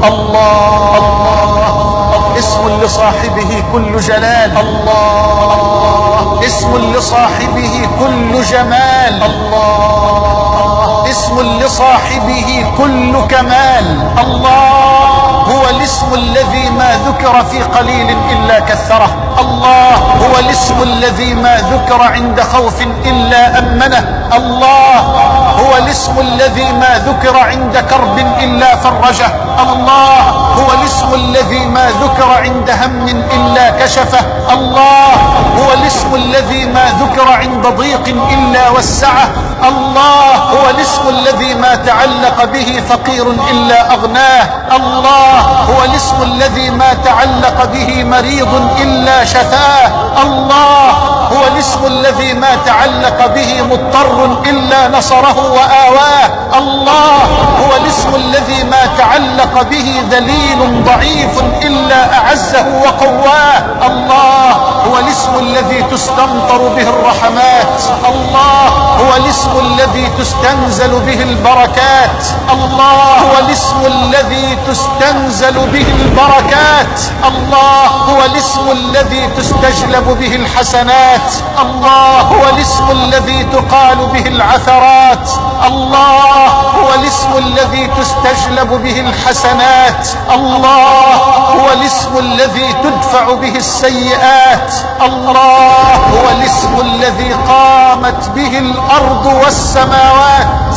الله اسم لصاحبه كل جلال، الله اسم لصاحبه كل جمال، الله اسم لصاحبه كل كمال. الله هو الاسم الذي ما ذكر في قليل إلا كثره، الله هو الاسم الذي ما ذكر عند خوف إلا أمنه، الله هو الاسم الذي ما ذكر عند كرب إلا فرجه، الله هو الاسم الذي ما ذكر عند هم إلا كشفه، الله هو الاسم الذي ما ذكر عند ضيق إلا وسعه، الله هو الاسم الذي ما تعلق به فقير إلا أغناه، الله هو الاسم الذي ما تعلق به مريض إلا شفاه، الله هو الاسم الذي ما تعلق به مضطر إلا نصره وآواه، الله هو الاسم الذي ما تعلق به ذليل ضعيف إلا أعزه وقواه، الله هو الاسم الذي تستمطر به الرحمات، الله هو الاسم الذي تستنزل به البركات، الله هو الاسم الذي تستنزل به البركات، الله هو الاسم الذي تستجلب به الحسنات، الله هو الاسم الذي تقال به العثرات، الله هو الاسم الذي تستجلب به الحسنات، الله هو الاسم الذي تدفع به السيئات، الله هو الاسم الذي قامت به الأرض والسماوات،